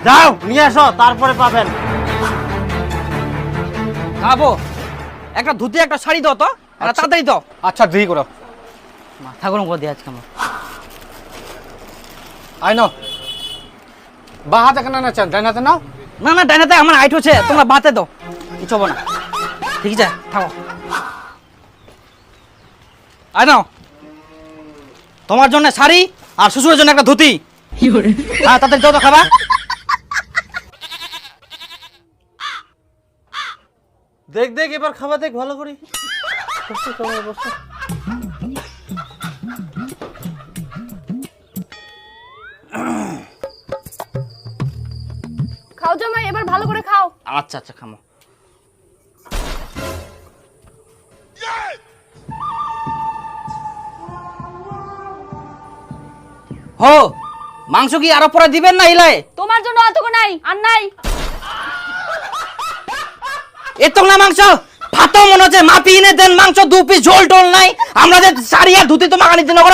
যাও নিয়ে আসো, তারপরে পাবেন। খাবো একটা ধুতি একটা শাড়ি দাও তো, একটা তাড়াতাড়ি দাও। আচ্ছা দেরি করো। মাথা গরম করে দিয়ে আজকে আমার। আই নাও, বা হাতে কেন না চান, ডান হাতে নাও। না না ডাইনাতে আমার হাইট হচ্ছে, তোমরা বাতে দাও, কিছু হবো না। ঠিক আছে থাকো। আয় নাও, তোমার জন্য শাড়ি আর শ্বশুরের জন্য একটা ধুতি। হ্যাঁ তাড়াতাড়ি দাও তো খাবা। দেখ দেখ এবার খাবার দেখ ভালো করে। খাও জামাই, এবার ভালো করে খাও। আচ্ছা আচ্ছা খামো। হো মাংস কি আরো পরে দিবেন না ইলাই? তোমার জন্য অতকো নাই আর নাই। এত না মাংস ভাতও মনে হচ্ছে মাপি এনে দেন, মাংস 2 পিস ঝোল টোল নাই। আমরা যে শাড়ি আর ধুতি তো মাখানি দিন করো।